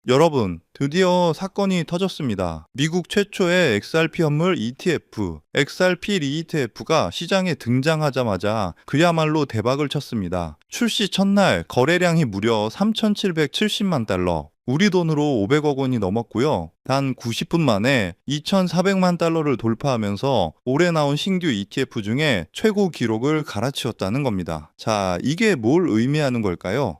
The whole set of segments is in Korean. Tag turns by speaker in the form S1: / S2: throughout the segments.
S1: 여러분, 드디어 사건이 터졌습니다. 미국 최초의 XRP 현물 ETF, XRP ETF가 시장에 등장하자마자 그야말로 대박을 쳤습니다. 출시 첫날 거래량이 무려 3,770만 달러, 우리 돈으로 500억 원이 넘었고요. 단 90분 만에 2,400만 달러를 돌파하면서 올해 나온 신규 ETF 중에 최고 기록을 갈아치웠다는 겁니다. 자, 이게 뭘 의미하는 걸까요?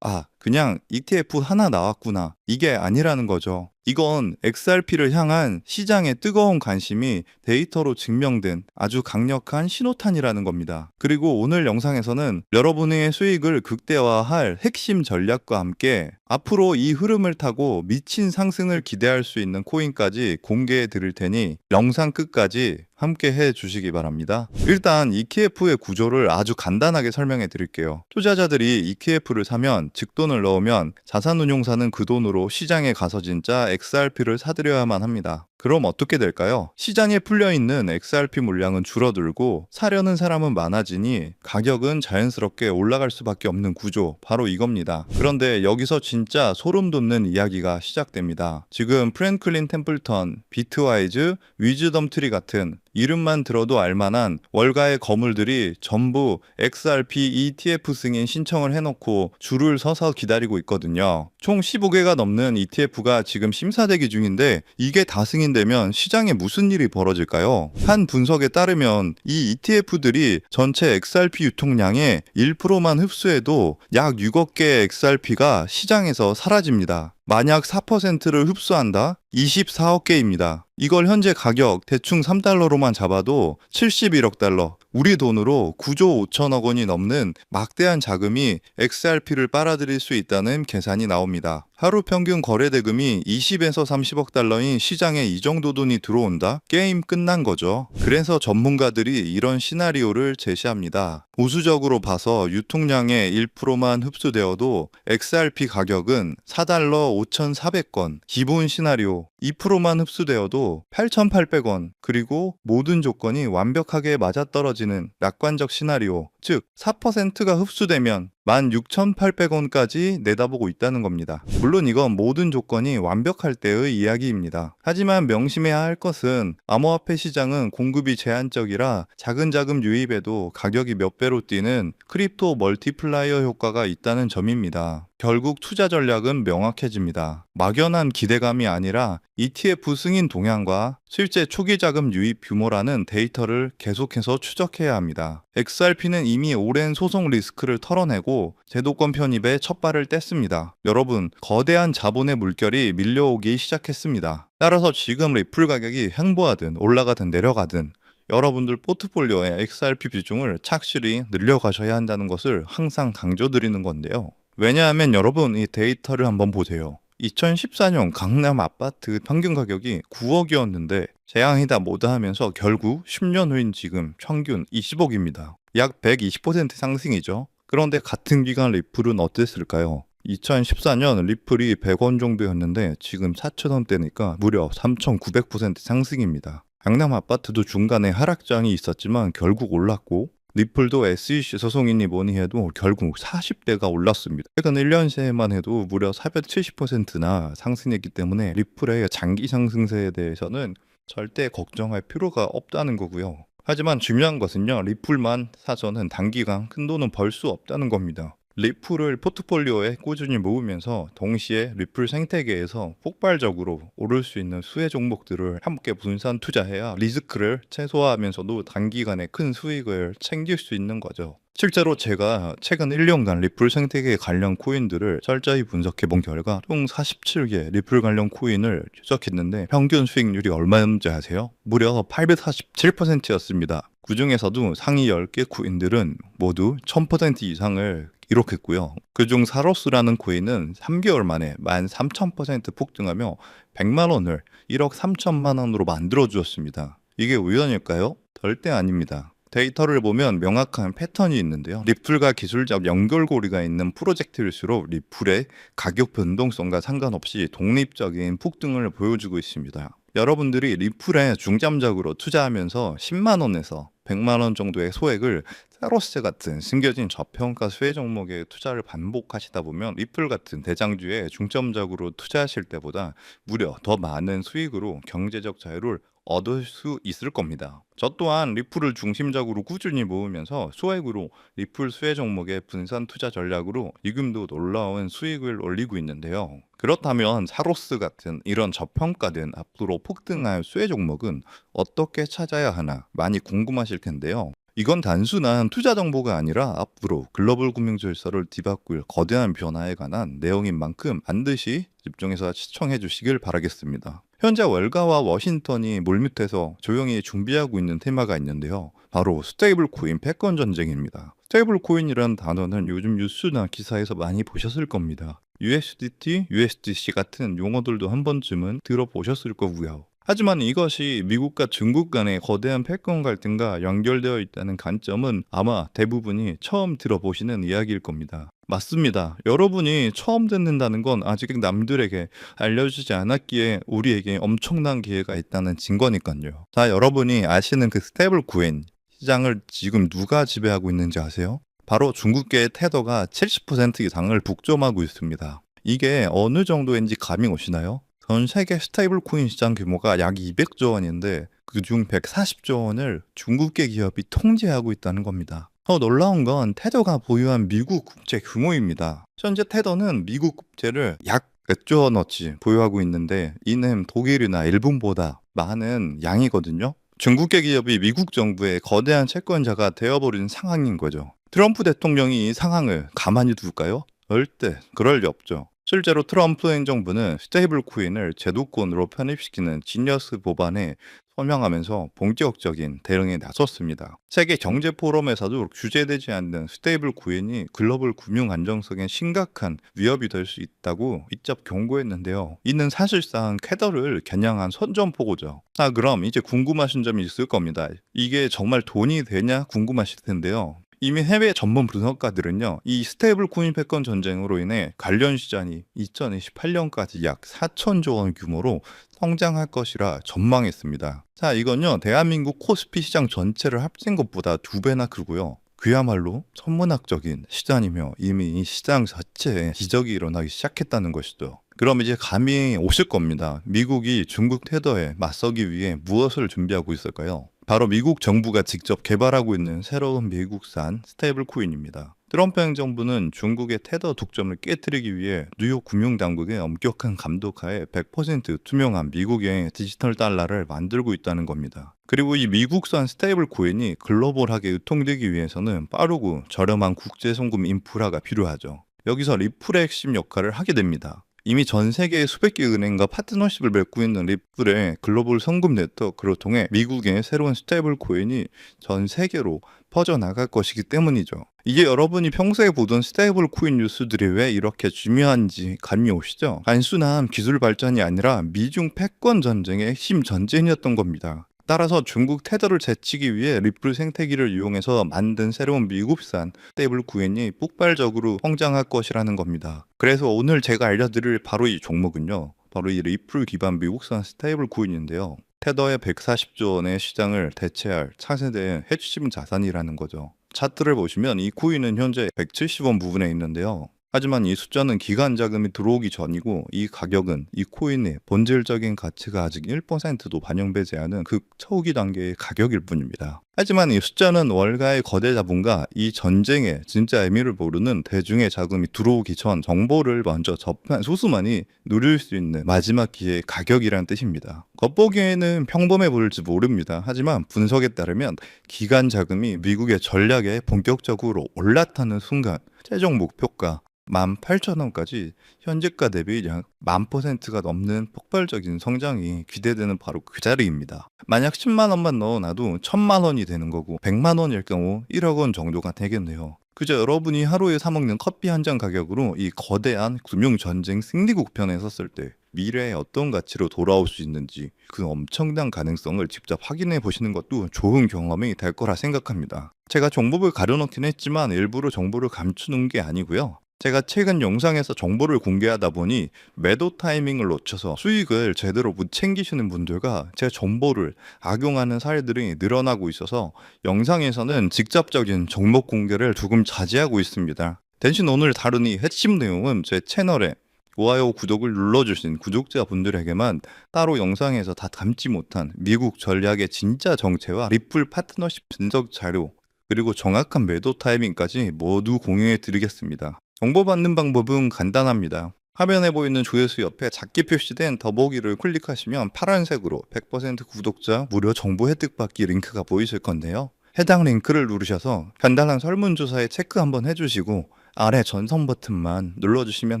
S1: 그냥 ETF 하나 나왔구나. 이게 아니라는 거죠. 이건 XRP를 향한 시장의 뜨거운 관심이 데이터로 증명된 아주 강력한 신호탄이라는 겁니다. 그리고 오늘 영상에서는 여러분의 수익을 극대화할 핵심 전략과 함께 앞으로 이 흐름을 타고 미친 상승을 기대할 수 있는 코인까지 공개해 드릴 테니 영상 끝까지 함께 해 주시기 바랍니다. 일단 ETF의 구조를 아주 간단하게 설명해 드릴게요. 투자자들이 ETF를 사면 직돈을 넣으면 자산운용사는 그 돈으로 시장에 가서 진짜 XRP를 사들여야만 합니다. 그럼 어떻게 될까요? 시장에 풀려있는 XRP 물량은 줄어들고 사려는 사람은 많아지니 가격은 자연스럽게 올라갈 수밖에 없는 구조, 바로 이겁니다. 그런데 여기서 진짜 소름 돋는 이야기가 시작됩니다. 지금 프랭클린 템플턴, 비트와이즈, 위즈덤트리 같은 이름만 들어도 알만한 월가의 거물들이 전부 XRP ETF 승인 신청을 해놓고 줄을 서서 기다리고 있거든요. 총 15개가 넘는 ETF가 지금 심사대기 중인데 이게 다 승인되면 시장에 무슨 일이 벌어질까요? 한 분석에 따르면 이 ETF들이 전체 XRP 유통량의 1%만 흡수해도 약 6억 개의 XRP가 시장에서 사라집니다. 만약 4%를 흡수한다? 24억 개입니다. 이걸 현재 가격 대충 3달러로만 잡아도 71억 달러, 우리 돈으로 9조 5천억 원이 넘는 막대한 자금이 XRP를 빨아들일 수 있다는 계산이 나옵니다. 하루 평균 거래 대금이 20에서 30억 달러인 시장에 이 정도 돈이 들어온다? 게임 끝난 거죠. 그래서 전문가들이 이런 시나리오를 제시합니다. 보수적으로 봐서 유통량의 1%만 흡수되어도 XRP 가격은 4달러 5,400원, 기본 시나리오 2%만 흡수되어도 8,800원, 그리고 모든 조건이 완벽하게 맞아떨어지는 낙관적 시나리오, 즉 4%가 흡수되면 16,800원까지 내다보고 있다는 겁니다. 물론 이건 모든 조건이 완벽할 때의 이야기입니다. 하지만 명심해야 할 것은 암호화폐 시장은 공급이 제한적이라 작은 자금 유입에도 가격이 몇 배로 뛰는 크립토 멀티플라이어 효과가 있다는 점입니다. 결국 투자 전략은 명확해집니다. 막연한 기대감이 아니라 ETF 승인 동향과 실제 초기 자금 유입 규모라는 데이터를 계속해서 추적해야 합니다. XRP는 이미 오랜 소송 리스크를 털어내고 제도권 편입에 첫 발을 뗐습니다. 여러분, 거대한 자본의 물결이 밀려오기 시작했습니다. 따라서 지금 리플 가격이 횡보하든 올라가든 내려가든 여러분들 포트폴리오의 XRP 비중을 착실히 늘려가셔야 한다는 것을 항상 강조드리는 건데요. 왜냐하면 여러분, 이 데이터를 한번 보세요. 2014년 강남 아파트 평균 가격이 9억이었는데 재앙이다 뭐다 하면서 결국 10년 후인 지금 평균 20억입니다. 약 120% 상승이죠. 그런데 같은 기간 리플은 어땠을까요? 2014년 리플이 100원 정도였는데 지금 4,000원대니까 무려 3,900% 상승입니다. 강남 아파트도 중간에 하락장이 있었지만 결국 올랐고, 리플도 SEC 소송이니 뭐니 해도 결국 40대가 올랐습니다. 최근 1년 새에만 해도 무려 470%나 상승했기 때문에 리플의 장기 상승세에 대해서는 절대 걱정할 필요가 없다는 거고요. 하지만 중요한 것은요, 리플만 사서는 단기간 큰 돈은 벌 수 없다는 겁니다. 리플을 포트폴리오에 꾸준히 모으면서 동시에 리플 생태계에서 폭발적으로 오를 수 있는 수혜 종목들을 함께 분산 투자해야 리스크를 최소화하면서도 단기간에 큰 수익을 챙길 수 있는 거죠. 실제로 제가 최근 1년간 리플 생태계 관련 코인들을 철저히 분석해 본 결과 총 47개 리플 관련 코인을 추적했는데 평균 수익률이 얼마였는지 아세요? 무려 847%였습니다. 그 중에서도 상위 10개 코인들은 모두 1000% 이상을 기록했고요. 그중 사로스라는 코인은 3개월 만에 13,000% 폭등하며 100만 원을 1억 3천만 원으로 만들어 주었습니다. 이게 우연일까요? 절대 아닙니다. 데이터를 보면 명확한 패턴이 있는데요. 리플과 기술적 연결고리가 있는 프로젝트일수록 리플의 가격 변동성과 상관없이 독립적인 폭등을 보여주고 있습니다. 여러분들이 리플에 중점적으로 투자하면서 10만 원에서 100만 원 정도의 소액을 사로스 같은 숨겨진 저평가 수혜 종목에 투자를 반복하시다 보면 리플 같은 대장주에 중점적으로 투자하실 때보다 무려 더 많은 수익으로 경제적 자유를 얻을 수 있을 겁니다. 저 또한 리플을 중심적으로 꾸준히 모으면서 소액으로 리플 수혜 종목의 분산 투자 전략으로 지금도 놀라운 수익을 올리고 있는데요. 그렇다면 사로스 같은 이런 저평가된 앞으로 폭등할 수혜 종목은 어떻게 찾아야 하나 많이 궁금하실 텐데요. 이건 단순한 투자 정보가 아니라 앞으로 글로벌 금융 질서를 뒤바꿀 거대한 변화에 관한 내용인 만큼 반드시 집중해서 시청해 주시길 바라겠습니다. 현재 월가와 워싱턴이 물밑에서 조용히 준비하고 있는 테마가 있는데요. 바로 스테이블 코인 패권 전쟁입니다. 스테이블 코인이라는 단어는 요즘 뉴스나 기사에서 많이 보셨을 겁니다. USDT, USDC 같은 용어들도 한 번쯤은 들어보셨을 거고요. 하지만 이것이 미국과 중국 간의 거대한 패권 갈등과 연결되어 있다는 관점은 아마 대부분이 처음 들어보시는 이야기일 겁니다. 맞습니다. 여러분이 처음 듣는다는 건 아직 남들에게 알려주지 않았기에 우리에게 엄청난 기회가 있다는 증거니까요. 자, 여러분이 아시는 그 스테이블 코인 시장을 지금 누가 지배하고 있는지 아세요? 바로 중국계의 테더가 70% 이상을 독점하고 있습니다. 이게 어느 정도인지 감이 오시나요? 전 세계 스테이블 코인 시장 규모가 약 200조 원인데 그중 140조 원을 중국계 기업이 통제하고 있다는 겁니다. 더 놀라운 건 테더가 보유한 미국 국채 규모입니다. 현재 테더는 미국 국채를 약 100조 원어치 보유하고 있는데 이는 독일이나 일본보다 많은 양이거든요. 중국계 기업이 미국 정부의 거대한 채권자가 되어버린 상황인 거죠. 트럼프 대통령이 이 상황을 가만히 둘까요? 절대 그럴 리 없죠. 실제로 트럼프 행정부는 스테이블 코인을 제도권으로 편입시키는 지니어스 법안에 서명하면서 본격적인 대응에 나섰습니다. 세계 경제 포럼에서도 규제되지 않는 스테이블 코인이 글로벌 금융 안정성에 심각한 위협이 될 수 있다고 직접 경고했는데요. 이는 사실상 쾌더를 겨냥한 선전포고죠. 자, 그럼 이제 궁금하신 점이 있을 겁니다. 이게 정말 돈이 되냐 궁금하실 텐데요. 이미 해외 전문 분석가들은요, 이 스테이블 코인 패권 전쟁으로 인해 관련 시장이 2028년까지 약 4천조 원 규모로 성장할 것이라 전망했습니다. 자, 이건요, 대한민국 코스피 시장 전체를 합친 것보다 2배나 크고요. 그야말로 천문학적인 시장이며 이미 이 시장 자체에 기적이 일어나기 시작했다는 것이죠. 그럼 이제 감이 오실 겁니다. 미국이 중국 테더에 맞서기 위해 무엇을 준비하고 있을까요? 바로 미국 정부가 직접 개발하고 있는 새로운 미국산 스테이블 코인입니다. 트럼프 행정부는 중국의 테더 독점을 깨뜨리기 위해 뉴욕 금융당국의 엄격한 감독하에 100% 투명한 미국의 디지털 달러를 만들고 있다는 겁니다. 그리고 이 미국산 스테이블 코인이 글로벌하게 유통되기 위해서는 빠르고 저렴한 국제 송금 인프라가 필요하죠. 여기서 리플의 핵심 역할을 하게 됩니다. 이미 전 세계의 수백 개 은행과 파트너십을 맺고 있는 리플의 글로벌 송금 네트워크를 통해 미국의 새로운 스테이블 코인이 전 세계로 퍼져나갈 것이기 때문이죠. 이게 여러분이 평소에 보던 스테이블 코인 뉴스들이 왜 이렇게 중요한지 감이 오시죠? 단순한 기술 발전이 아니라 미중 패권 전쟁의 핵심 전쟁이었던 겁니다. 따라서 중국 테더를 제치기 위해 리플 생태계를 이용해서 만든 새로운 미국산 스테이블 코인이 폭발적으로 성장할 것이라는 겁니다. 그래서 오늘 제가 알려드릴 바로 이 종목은요, 바로 이 리플 기반 미국산 스테이블 코인인데요. 테더의 140조 원의 시장을 대체할 차세대의 핵심 자산이라는 거죠. 차트를 보시면 이 코인은 현재 170원 부분에 있는데요. 하지만 이 숫자는 기관 자금이 들어오기 전이고 이 가격은 이 코인의 본질적인 가치가 아직 1%도 반영되지 않은 극초기 단계의 가격일 뿐입니다. 하지만 이 숫자는 월가의 거대 자본과 이 전쟁의 진짜 의미를 모르는 대중의 자금이 들어오기 전 정보를 먼저 접한 소수만이 누릴 수 있는 마지막 기회의 가격이란 뜻입니다. 겉보기에는 평범해 보일지 모릅니다. 하지만 분석에 따르면 기관 자금이 미국의 전략에 본격적으로 올라타는 순간 최종 목표가 18,000원까지 현재가 대비 약 10,000%가 넘는 폭발적인 성장이 기대되는 바로 그 자리입니다. 만약 10만 원만 넣어놔도 1,000만 원이 되는 거고 100만 원일 경우 1억 원 정도가 되겠네요. 그저 여러분이 하루에 사 먹는 커피 한 잔 가격으로 이 거대한 금융전쟁 승리국 편에 섰을 때 미래에 어떤 가치로 돌아올 수 있는지 그 엄청난 가능성을 직접 확인해 보시는 것도 좋은 경험이 될 거라 생각합니다. 제가 정보를 가려놓긴 했지만 일부러 정보를 감추는 게 아니고요. 제가 최근 영상에서 정보를 공개하다 보니 매도 타이밍을 놓쳐서 수익을 제대로 못 챙기시는 분들과 제 정보를 악용하는 사례들이 늘어나고 있어서 영상에서는 직접적인 종목 공개를 조금 자제하고 있습니다. 대신 오늘 다룬 이 핵심 내용은 제 채널에 좋아요, 구독을 눌러주신 구독자분들에게만 따로 영상에서 다 담지 못한 미국 전략의 진짜 정체와 리플 파트너십 분석 자료, 그리고 정확한 매도 타이밍까지 모두 공유해 드리겠습니다. 정보받는 방법은 간단합니다. 화면에 보이는 조회수 옆에 작게 표시된 더보기를 클릭하시면 파란색으로 100% 구독자 무료 정보 혜택 받기 링크가 보이실 건데요. 해당 링크를 누르셔서 간단한 설문조사에 체크 한번 해주시고 아래 전송 버튼만 눌러주시면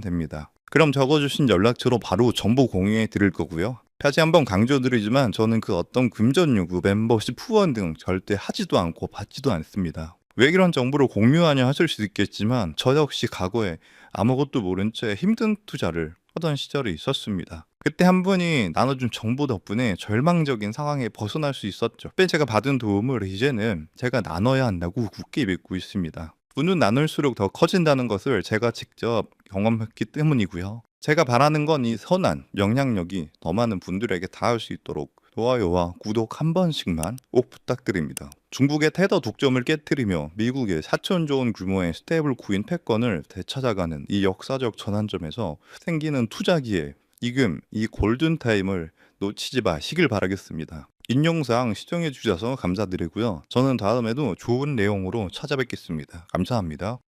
S1: 됩니다. 그럼 적어주신 연락처로 바로 정보 공유해 드릴 거고요. 다시 한번 강조드리지만 저는 그 어떤 금전 요구, 멤버십, 후원 등 절대 하지도 않고 받지도 않습니다. 왜 이런 정보를 공유하냐 하실 수 있겠지만 저 역시 과거에 아무것도 모른 채 힘든 투자를 하던 시절이 있었습니다. 그때 한 분이 나눠준 정보 덕분에 절망적인 상황에 벗어날 수 있었죠. 그때 제가 받은 도움을 이제는 제가 나눠야 한다고 굳게 믿고 있습니다. 운은 나눌수록 더 커진다는 것을 제가 직접 경험했기 때문이고요. 제가 바라는 건 이 선한 영향력이 더 많은 분들에게 닿을 수 있도록 좋아요와 구독 한 번씩만 꼭 부탁드립니다. 중국의 테더 독점을 깨뜨리며 미국의 4천 조 원 규모의 스테이블 코인 패권을 되찾아가는 이 역사적 전환점에서 생기는 투자 기회, 지금 이 골든타임을 놓치지 마시길 바라겠습니다. 인용사항 시청해 주셔서 감사드리고요. 저는 다음에도 좋은 내용으로 찾아뵙겠습니다. 감사합니다.